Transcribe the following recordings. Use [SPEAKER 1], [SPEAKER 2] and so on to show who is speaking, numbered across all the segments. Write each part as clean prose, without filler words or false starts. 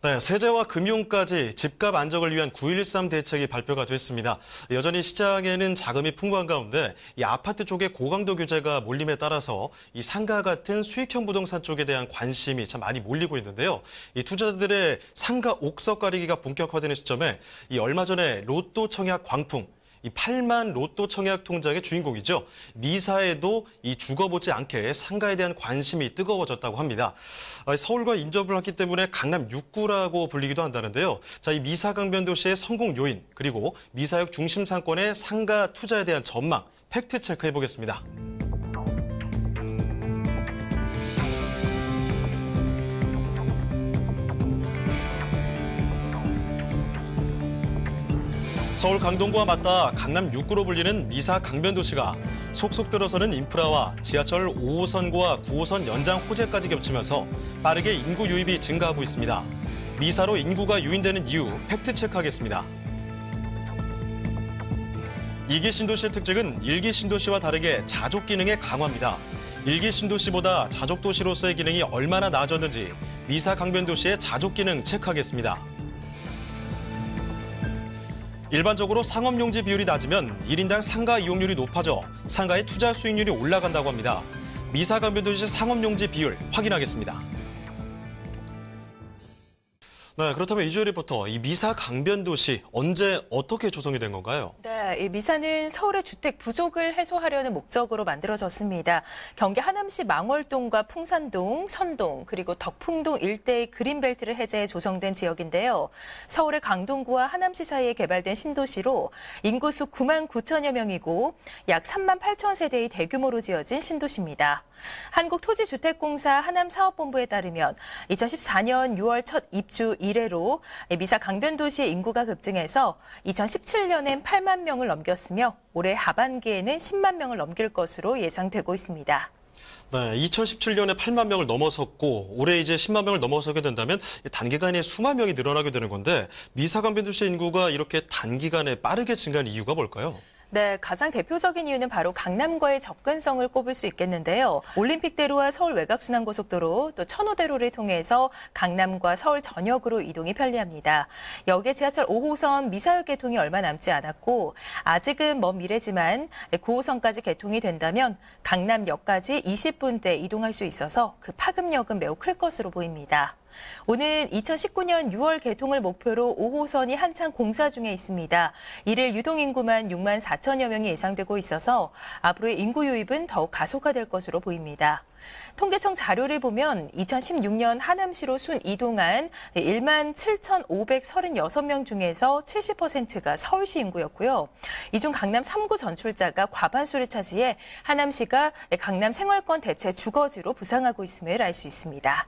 [SPEAKER 1] 네, 세제와 금융까지 집값 안정을 위한 9.13 대책이 발표가 됐습니다. 여전히 시장에는 자금이 풍부한 가운데 이 아파트 쪽의 고강도 규제가 몰림에 따라서 이 상가 같은 수익형 부동산 쪽에 대한 관심이 참 많이 몰리고 있는데요. 이 투자자들의 상가 옥석 가리기가 본격화되는 시점에 이 얼마 전에 로또 청약 광풍, 이 8만 로또 청약 통장의 주인공이죠. 미사에도 이 죽어보지 않게 상가에 대한 관심이 뜨거워졌다고 합니다. 서울과 인접을 했기 때문에 강남 6구라고 불리기도 한다는데요. 자, 이 미사 강변 도시의 성공 요인, 그리고 미사역 중심 상권의 상가 투자에 대한 전망, 팩트 체크해 보겠습니다. 서울 강동구와 맞닿아 강남 6구로 불리는 미사 강변도시가 속속 들어서는 인프라와 지하철 5호선과 9호선 연장 호재까지 겹치면서 빠르게 인구 유입이 증가하고 있습니다. 미사로 인구가 유인되는 이유 팩트체크하겠습니다. 2기 신도시의 특징은 1기 신도시와 다르게 자족 기능의 강화입니다. 1기 신도시보다 자족 도시로서의 기능이 얼마나 나아졌는지 미사 강변도시의 자족 기능 체크하겠습니다. 일반적으로 상업용지 비율이 낮으면 1인당 상가 이용률이 높아져 상가의 투자 수익률이 올라간다고 합니다. 미사 강변도시 상업용지 비율 확인하겠습니다. 네, 그렇다면 이주혜 리포터, 이 미사 강변도시 언제 어떻게 조성이 된 건가요?
[SPEAKER 2] 네, 이 미사는 서울의 주택 부족을 해소하려는 목적으로 만들어졌습니다. 경기 하남시 망월동과 풍산동, 선동, 그리고 덕풍동 일대의 그린벨트를 해제해 조성된 지역인데요. 서울의 강동구와 하남시 사이에 개발된 신도시로 인구수 9만 9천여 명이고 약 3만 8천 세대의 대규모로 지어진 신도시입니다. 한국토지주택공사 하남사업본부에 따르면 2014년 6월 첫 입주 이래로 미사 강변도시의 인구가 급증해서 2017년엔 8만 명을 넘겼으며 올해 하반기에는 10만 명을 넘길 것으로 예상되고 있습니다.
[SPEAKER 1] 네, 2017년에 8만 명을 넘어섰고 올해 이제 10만 명을 넘어서게 된다면 단기간에 수만 명이 늘어나게 되는 건데 미사 강변도시의 인구가 이렇게 단기간에 빠르게 증가한 이유가 뭘까요?
[SPEAKER 2] 네, 가장 대표적인 이유는 바로 강남과의 접근성을 꼽을 수 있겠는데요. 올림픽대로와 서울 외곽순환고속도로, 또 천호대로를 통해서 강남과 서울 전역으로 이동이 편리합니다. 여기에 지하철 5호선 미사역 개통이 얼마 남지 않았고 아직은 먼 미래지만 9호선까지 개통이 된다면 강남역까지 20분대 이동할 수 있어서 그 파급력은 매우 클 것으로 보입니다. 오는 2019년 6월 개통을 목표로 5호선이 한창 공사 중에 있습니다. 이를 유동인구만 6만 4천여 명이 예상되고 있어서 앞으로의 인구 유입은 더욱 가속화될 것으로 보입니다. 통계청 자료를 보면 2016년 하남시로 순 이동한 1만 7,536명 중에서 70%가 서울시 인구였고요. 이 중 강남 3구 전출자가 과반수를 차지해 하남시가 강남 생활권 대체 주거지로 부상하고 있음을 알 수 있습니다.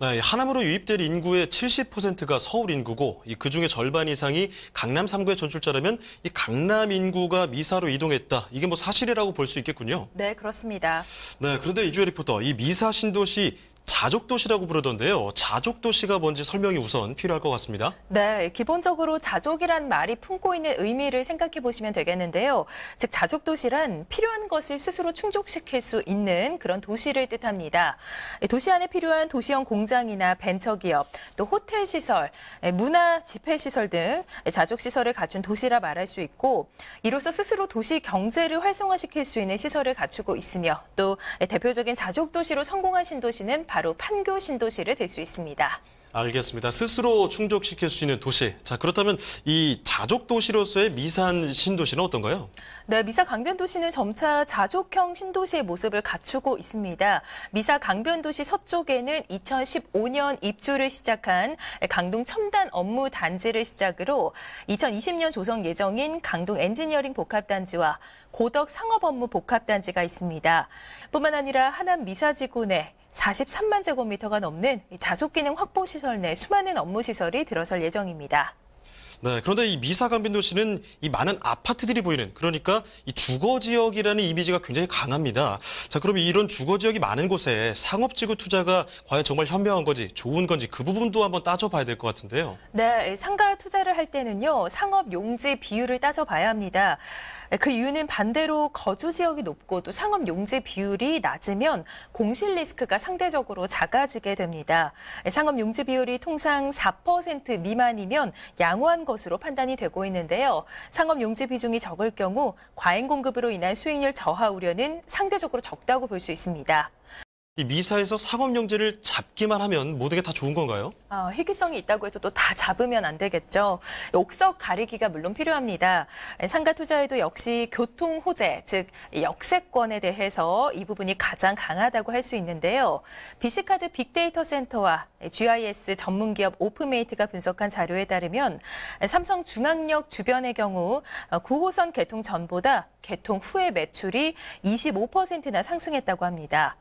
[SPEAKER 1] 네, 하남으로 유입될 인구의 70%가 서울 인구고 그중에 절반 이상이 강남 3구의 전출자라면 이 강남 인구가 미사로 이동했다. 이게 뭐 사실이라고 볼 수 있겠군요.
[SPEAKER 2] 네, 그렇습니다.
[SPEAKER 1] 네, 그런데 이주혜 리포터, 이 미사 신도시 자족도시라고 부르던데요. 자족도시가 뭔지 설명이 우선 필요할 것 같습니다.
[SPEAKER 2] 네, 기본적으로 자족이란 말이 품고 있는 의미를 생각해 보시면 되겠는데요. 즉, 자족도시란 필요한 것을 스스로 충족시킬 수 있는 그런 도시를 뜻합니다. 도시 안에 필요한 도시형 공장이나 벤처기업, 또 호텔 시설, 문화 집회 시설 등 자족 시설을 갖춘 도시라 말할 수 있고 이로써 스스로 도시 경제를 활성화시킬 수 있는 시설을 갖추고 있으며 또 대표적인 자족도시로 성공한 신도시는 바로 판교 신도시를 될 수 있습니다.
[SPEAKER 1] 알겠습니다. 스스로 충족시킬 수 있는 도시. 자, 그렇다면 이 자족 도시로서의 미사 신도시는 어떤가요?
[SPEAKER 2] 네, 미사 강변도시는 점차 자족형 신도시의 모습을 갖추고 있습니다. 미사 강변도시 서쪽에는 2015년 입주를 시작한 강동 첨단 업무 단지를 시작으로 2020년 조성 예정인 강동 엔지니어링 복합단지와 고덕 상업업무 복합단지가 있습니다. 뿐만 아니라 하남 미사지구 내 43만 제곱미터가 넘는 자족기능 확보시설 내 수많은 업무시설이 들어설 예정입니다.
[SPEAKER 1] 네, 그런데 이 미사 강변도시는 이 많은 아파트들이 보이는, 그러니까 이 주거 지역이라는 이미지가 굉장히 강합니다. 자, 그럼 이런 주거 지역이 많은 곳에 상업지구 투자가 과연 정말 현명한 건지, 좋은 건지 그 부분도 한번 따져봐야 될 것 같은데요.
[SPEAKER 2] 네, 상가 투자를 할 때는요, 상업 용지 비율을 따져봐야 합니다. 그 이유는 반대로 거주 지역이 높고 또 상업 용지 비율이 낮으면 공실 리스크가 상대적으로 작아지게 됩니다. 상업 용지 비율이 통상 4% 미만이면 양호한 것으로 판단이 되고 있는데요. 상업 용지 비중이 적을 경우 과잉 공급으로 인한 수익률 저하 우려는 상대적으로 적다고 볼 수 있습니다.
[SPEAKER 1] 이 미사에서 상업 용지를 잡기만 하면 모두가 다 좋은 건가요?
[SPEAKER 2] 희귀성이 있다고 해서 또 다 잡으면 안 되겠죠. 옥석 가리기가 물론 필요합니다. 상가 투자에도 역시 교통 호재, 즉 역세권에 대해서 이 부분이 가장 강하다고 할 수 있는데요. BC카드 빅데이터 센터와 GIS 전문기업 오픈메이트가 분석한 자료에 따르면 삼성 중앙역 주변의 경우 9호선 개통 전보다 개통 후의 매출이 25%나 상승했다고 합니다.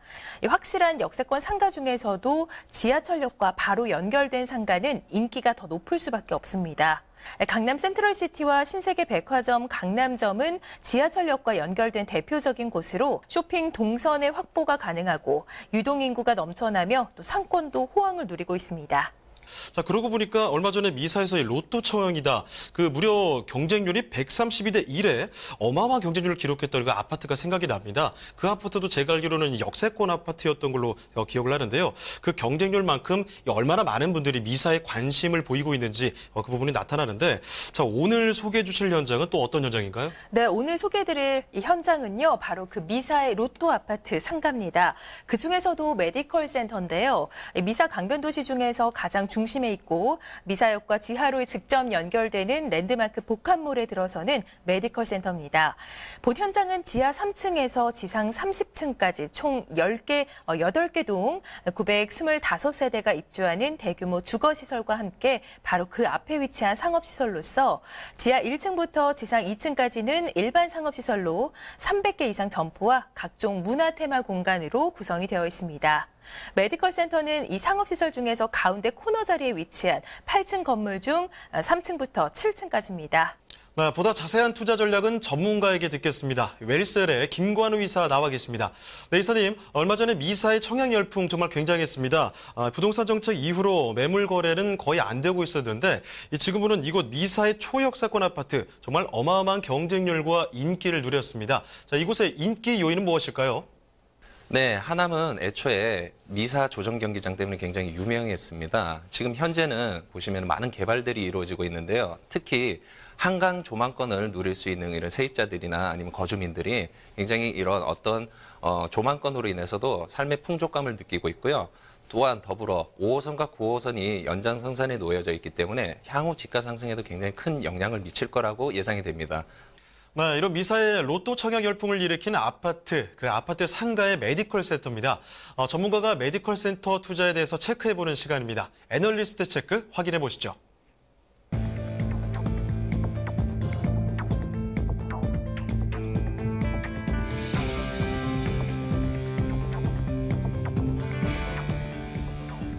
[SPEAKER 2] 확실한 역세권 상가 중에서도 지하철역과 바로 연결된 상가는 인기가 더 높을 수밖에 없습니다. 강남 센트럴시티와 신세계 백화점 강남점은 지하철역과 연결된 대표적인 곳으로 쇼핑 동선의 확보가 가능하고 유동인구가 넘쳐나며 또 상권도 호황을 누리고 있습니다.
[SPEAKER 1] 자, 그러고 보니까 얼마 전에 미사에서 이 로또 처형이다. 그 무려 경쟁률이 132대 1에 어마어마한 경쟁률을 기록했던 그 아파트가 생각이 납니다. 그 아파트도 제가 알기로는 역세권 아파트였던 걸로 기억을 하는데요. 그 경쟁률만큼 얼마나 많은 분들이 미사에 관심을 보이고 있는지 그 부분이 나타나는데, 자, 오늘 소개해 주실 현장은 또 어떤 현장인가요?
[SPEAKER 2] 네, 오늘 소개해드릴 이 현장은요, 바로 그 미사의 로또 아파트 상가입니다. 그중에서도 메디컬 센터인데요. 미사 강변도시 중에서 가장 중심에 있고 미사역과 지하로 직접 연결되는 랜드마크 복합몰에 들어서는 메디컬 센터입니다. 본 현장은 지하 3층에서 지상 30층까지 총 8개 동 925세대가 입주하는 대규모 주거시설과 함께 바로 그 앞에 위치한 상업시설로서 지하 1층부터 지상 2층까지는 일반 상업시설로 300개 이상 점포와 각종 문화 테마 공간으로 구성이 되어 있습니다. 메디컬 센터는 이 상업시설 중에서 가운데 코너 자리에 위치한 8층 건물 중 3층부터 7층까지입니다.
[SPEAKER 1] 네, 보다 자세한 투자 전략은 전문가에게 듣겠습니다. 웰셀의 김관우 이사 나와 계십니다. 네, 이사님, 얼마 전에 미사의 청약 열풍 정말 굉장했습니다. 부동산 정책 이후로 매물 거래는 거의 안 되고 있었는데 지금은 이곳 미사의 초역세권 아파트 정말 어마어마한 경쟁률과 인기를 누렸습니다. 자, 이곳의 인기 요인은 무엇일까요?
[SPEAKER 3] 네, 하남은 애초에 미사 조정 경기장 때문에 굉장히 유명했습니다. 지금 현재는 보시면 많은 개발들이 이루어지고 있는데요. 특히 한강 조망권을 누릴 수 있는 이런 세입자들이나 아니면 거주민들이 굉장히 이런 어떤 조망권으로 인해서도 삶의 풍족감을 느끼고 있고요. 또한 더불어 5호선과 9호선이 연장선상에 놓여져 있기 때문에 향후 집가 상승에도 굉장히 큰 영향을 미칠 거라고 예상이 됩니다.
[SPEAKER 1] 네, 이런 미사의 로또 청약 열풍을 일으킨 아파트, 그 아파트 상가의 메디컬 센터입니다. 전문가가 메디컬 센터 투자에 대해서 체크해보는 시간입니다. 애널리스트 체크 확인해 보시죠.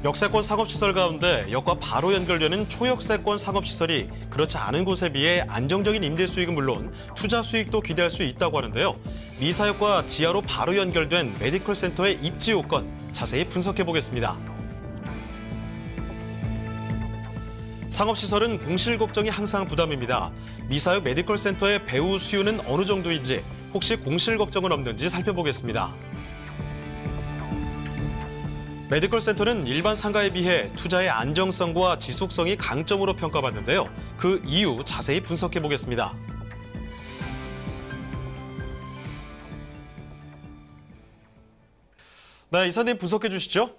[SPEAKER 1] 역세권 상업시설 가운데 역과 바로 연결되는 초역세권 상업시설이 그렇지 않은 곳에 비해 안정적인 임대 수익은 물론 투자 수익도 기대할 수 있다고 하는데요. 미사역과 지하로 바로 연결된 메디컬 센터의 입지 요건 자세히 분석해 보겠습니다. 상업시설은 공실 걱정이 항상 부담입니다. 미사역 메디컬 센터의 배후 수요는 어느 정도인지, 혹시 공실 걱정은 없는지 살펴보겠습니다. 메디컬 센터는 일반 상가에 비해 투자의 안정성과 지속성이 강점으로 평가받는데요. 그 이유 자세히 분석해 보겠습니다. 네, 이사님 분석해 주시죠.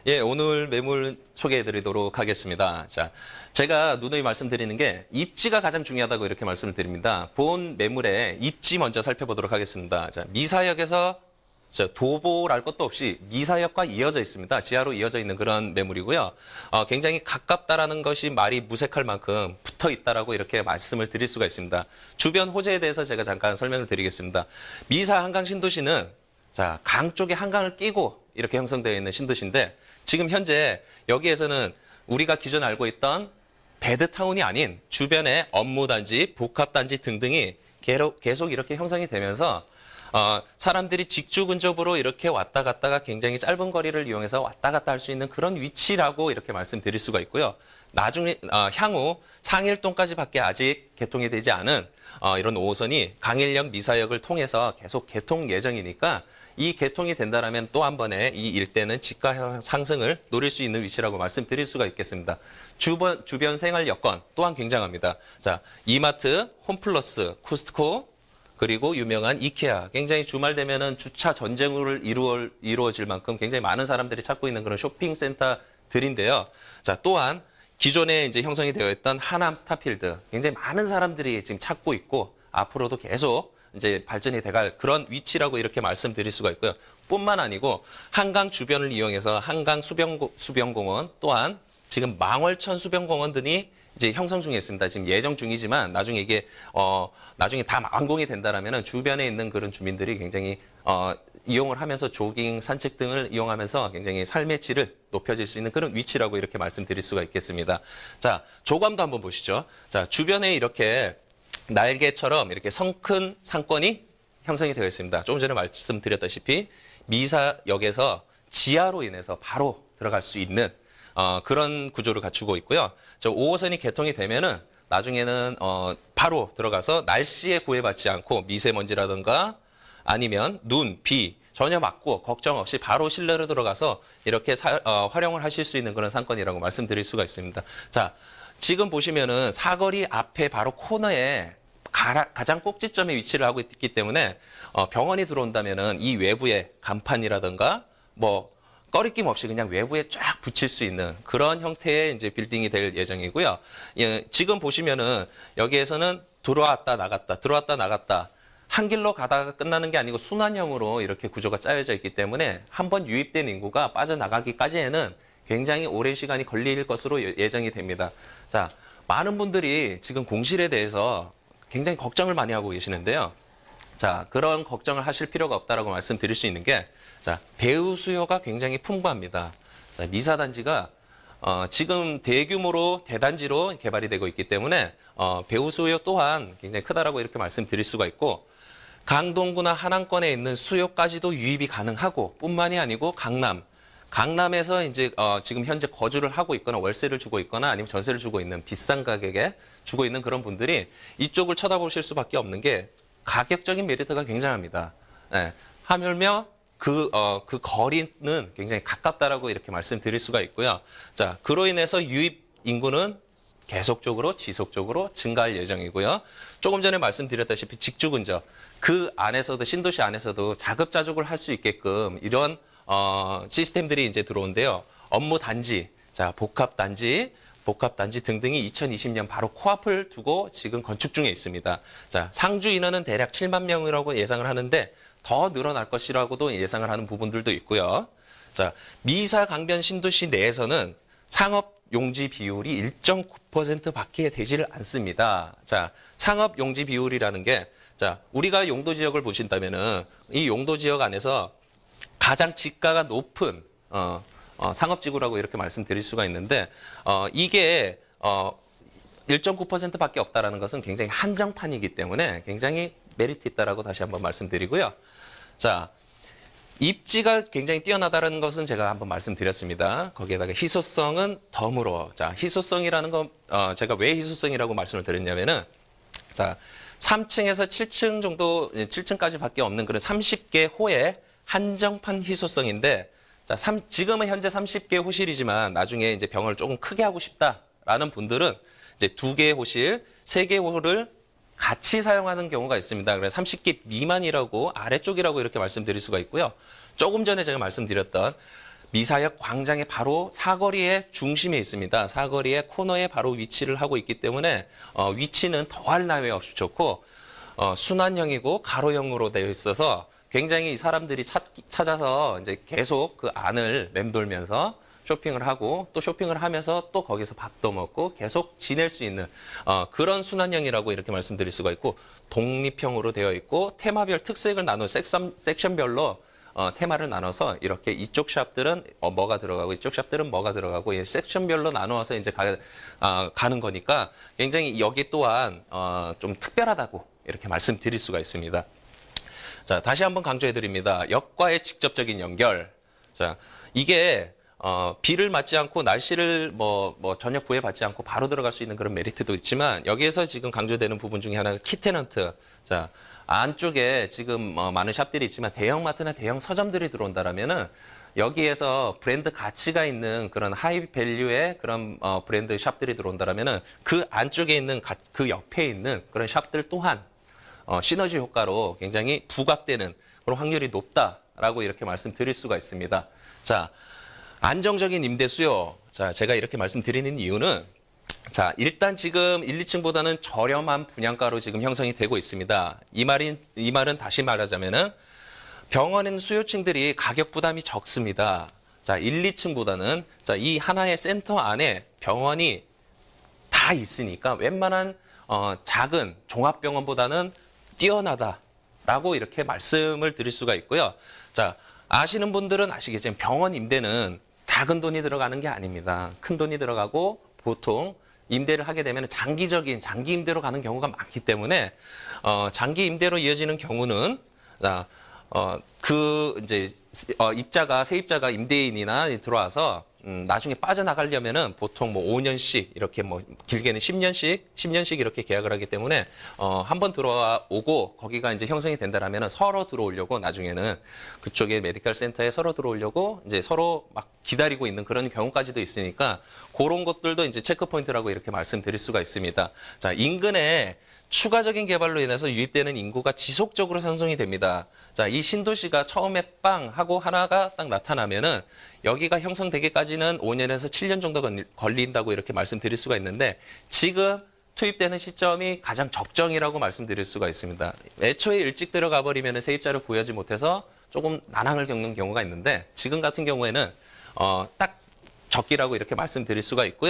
[SPEAKER 3] 예, 오늘 매물 소개해 드리도록 하겠습니다. 자, 제가 누누이 말씀드리는 게 입지가 가장 중요하다고 이렇게 말씀을 드립니다. 본 매물의 입지 먼저 살펴보도록 하겠습니다. 자, 미사역에서 도보랄 것도 없이 미사역과 이어져 있습니다. 지하로 이어져 있는 그런 매물이고요. 굉장히 가깝다라는 것이 말이 무색할 만큼 붙어 있다라고 이렇게 말씀을 드릴 수가 있습니다. 주변 호재에 대해서 제가 잠깐 설명을 드리겠습니다. 미사 한강 신도시는 자, 강 쪽에 한강을 끼고 이렇게 형성되어 있는 신도시인데 지금 현재 여기에서는 우리가 기존 알고 있던 배드타운이 아닌 주변의 업무단지, 복합단지 등등이 계속 이렇게 형성이 되면서 사람들이 직주 근접으로 이렇게 왔다 갔다가 굉장히 짧은 거리를 이용해서 왔다 갔다 할 수 있는 그런 위치라고 이렇게 말씀드릴 수가 있고요. 나중에 향후 상일동까지밖에 아직 개통이 되지 않은 이런 5호선이 강일역, 미사역을 통해서 계속 개통 예정이니까 이 개통이 된다라면 또 한 번에 이 일대는 집가 상승을 노릴 수 있는 위치라고 말씀드릴 수가 있겠습니다. 주변 생활 여건 또한 굉장합니다. 자, 이마트, 홈플러스, 코스트코, 그리고 유명한 이케아. 굉장히 주말 되면은 주차 전쟁으로 이루어질 만큼 굉장히 많은 사람들이 찾고 있는 그런 쇼핑센터들인데요. 자, 또한 기존에 이제 형성이 되어 있던 하남 스타필드. 굉장히 많은 사람들이 지금 찾고 있고 앞으로도 계속 이제 발전이 돼갈 그런 위치라고 이렇게 말씀드릴 수가 있고요. 뿐만 아니고 한강 주변을 이용해서 한강 수변공원 또한 지금 망월천 수변공원 등이 이제 형성 중에 있습니다. 지금 예정 중이지만 나중에 이게 나중에 다 완공이 된다라면은 주변에 있는 그런 주민들이 굉장히 이용을 하면서 조깅, 산책 등을 이용하면서 굉장히 삶의 질을 높여질 수 있는 그런 위치라고 이렇게 말씀드릴 수가 있겠습니다. 자, 조감도 한번 보시죠. 자, 주변에 이렇게 날개처럼 이렇게 성큰 상권이 형성이 되어 있습니다. 조금 전에 말씀드렸다시피 미사역에서 지하로 인해서 바로 들어갈 수 있는 그런 구조를 갖추고 있고요. 저 5호선이 개통이 되면은 나중에는 바로 들어가서 날씨에 구애받지 않고 미세먼지라든가 아니면 눈, 비 전혀 맞고 걱정 없이 바로 실내로 들어가서 이렇게 활용을 하실 수 있는 그런 상권이라고 말씀드릴 수가 있습니다. 자, 지금 보시면은 사거리 앞에 바로 코너에 가장 꼭지점에 위치를 하고 있기 때문에 병원이 들어온다면은 이 외부에 간판이라든가 뭐 꺼리낌 없이 그냥 외부에 쫙 붙일 수 있는 그런 형태의 이제 빌딩이 될 예정이고요. 예, 지금 보시면은 여기에서는 들어왔다 나갔다 한 길로 가다가 끝나는 게 아니고 순환형으로 이렇게 구조가 짜여져 있기 때문에 한번 유입된 인구가 빠져나가기까지에는 굉장히 오랜 시간이 걸릴 것으로 예정이 됩니다. 자, 많은 분들이 지금 공실에 대해서 굉장히 걱정을 많이 하고 계시는데요. 자, 그런 걱정을 하실 필요가 없다라고 말씀드릴 수 있는 게, 자, 배우 수요가 굉장히 풍부합니다. 자, 미사단지가 지금 대규모로 대단지로 개발이 되고 있기 때문에 배우 수요 또한 굉장히 크다라고 이렇게 말씀드릴 수가 있고, 강동구나 하남권에 있는 수요까지도 유입이 가능하고 뿐만이 아니고 강남에서 이제 지금 현재 거주를 하고 있거나 월세를 주고 있거나 아니면 전세를 주고 있는 비싼 가격에 주고 있는 그런 분들이 이쪽을 쳐다보실 수밖에 없는 게 가격적인 메리트가 굉장합니다. 네. 하물며 그 거리는 굉장히 가깝다라고 이렇게 말씀드릴 수가 있고요. 자, 그로 인해서 유입 인구는 계속적으로 지속적으로 증가할 예정이고요. 조금 전에 말씀드렸다시피 직주 근접 그 안에서도 신도시 안에서도 자급자족을 할 수 있게끔 이런 시스템들이 이제 들어온데요. 업무 단지, 자, 복합 단지 등등이 2020년 바로 코앞을 두고 지금 건축 중에 있습니다. 자, 상주 인원은 대략 7만 명이라고 예상을 하는데 더 늘어날 것이라고도 예상을 하는 부분들도 있고요. 자, 미사 강변 신도시 내에서는 상업 용지 비율이 1.9%밖에 되지를 않습니다. 자, 상업 용지 비율이라는 게, 자, 우리가 용도 지역을 보신다면은 이 용도 지역 안에서 가장 지가가 높은 상업지구라고 이렇게 말씀드릴 수가 있는데 이게 1.9%밖에 없다라는 것은 굉장히 한정판이기 때문에 굉장히 메리트 있다라고 다시 한번 말씀드리고요. 자, 입지가 굉장히 뛰어나다는 것은 제가 한번 말씀드렸습니다. 거기에다가 희소성은 덤으로. 자, 희소성이라는 건 제가 왜 희소성이라고 말씀을 드렸냐면은, 자, 3층에서 7층 정도, 7층까지밖에 없는 그런 30개 호의 한정판 희소성인데, 자, 지금은 현재 30개 호실이지만 나중에 이제 병원을 조금 크게 하고 싶다라는 분들은 이제 2개 호실, 3개 호를 같이 사용하는 경우가 있습니다. 그래서 30개 미만이라고 아래쪽이라고 이렇게 말씀드릴 수가 있고요. 조금 전에 제가 말씀드렸던 미사역 광장의 바로 사거리의 중심에 있습니다. 사거리의 코너에 바로 위치를 하고 있기 때문에 위치는 더할 나위 없이 좋고 순환형이고 가로형으로 되어 있어서 굉장히 사람들이 찾아서 이제 계속 그 안을 맴돌면서 쇼핑을 하고 또 쇼핑을 하면서 또 거기서 밥도 먹고 계속 지낼 수 있는 그런 순환형이라고 이렇게 말씀드릴 수가 있고 독립형으로 되어 있고 테마별 특색을 나눈 섹션별로 테마를 나눠서 이렇게 이쪽 샵들은 뭐가 들어가고 이쪽 샵들은 뭐가 들어가고 이 섹션별로 나누어서 이제 가는 거니까 굉장히 여기 또한 좀 특별하다고 이렇게 말씀드릴 수가 있습니다. 자, 다시 한번 강조해 드립니다. 역과의 직접적인 연결. 자, 이게 비를 맞지 않고 날씨를 전혀 구애받지 않고 바로 들어갈 수 있는 그런 메리트도 있지만 여기에서 지금 강조되는 부분 중에 하나가 키테넌트. 자, 안쪽에 지금 많은 샵들이 있지만 대형마트나 대형 서점들이 들어온다라면은 여기에서 브랜드 가치가 있는 그런 하이 밸류의 그런 브랜드 샵들이 들어온다라면은 그 안쪽에 있는 그 옆에 있는 그런 샵들 또한 시너지 효과로 굉장히 부각되는 그런 확률이 높다라고 이렇게 말씀드릴 수가 있습니다. 자, 안정적인 임대 수요. 자, 제가 이렇게 말씀드리는 이유는 자, 일단 지금 1, 2층보다는 저렴한 분양가로 지금 형성이 되고 있습니다. 이 말은 다시 말하자면은 병원은 수요층들이 가격 부담이 적습니다. 자, 1, 2층보다는 자, 이 하나의 센터 안에 병원이 다 있으니까 웬만한 작은 종합병원보다는 뛰어나다라고 이렇게 말씀을 드릴 수가 있고요. 자, 아시는 분들은 아시겠지만 병원 임대는 작은 돈이 들어가는 게 아닙니다. 큰 돈이 들어가고 보통 임대를 하게 되면 장기 임대로 가는 경우가 많기 때문에 장기 임대로 이어지는 경우는 세입자가 임대인이나 들어와서 나중에 빠져나가려면은 보통 5년씩 이렇게 길게는 10년씩 이렇게 계약을 하기 때문에 한번 들어오고 거기가 이제 형성이 된다라면은 서로 들어오려고 나중에는 그쪽에 메디컬 센터에 서로 들어오려고 이제 서로 막 기다리고 있는 그런 경우까지도 있으니까 그런 것들도 이제 체크 포인트라고 이렇게 말씀드릴 수가 있습니다. 자, 인근에 추가적인 개발로 인해서 유입되는 인구가 지속적으로 상승이 됩니다. 자, 이 신도시가 처음에 빵 하고 하나가 딱 나타나면은 여기가 형성되기까지는 5년에서 7년 정도 걸린다고 이렇게 말씀드릴 수가 있는데 지금 투입되는 시점이 가장 적정이라고 말씀드릴 수가 있습니다. 애초에 일찍 들어가 버리면 세입자를 구하지 못해서 조금 난항을 겪는 경우가 있는데 지금 같은 경우에는 딱 적기라고 이렇게 말씀드릴 수가 있고요.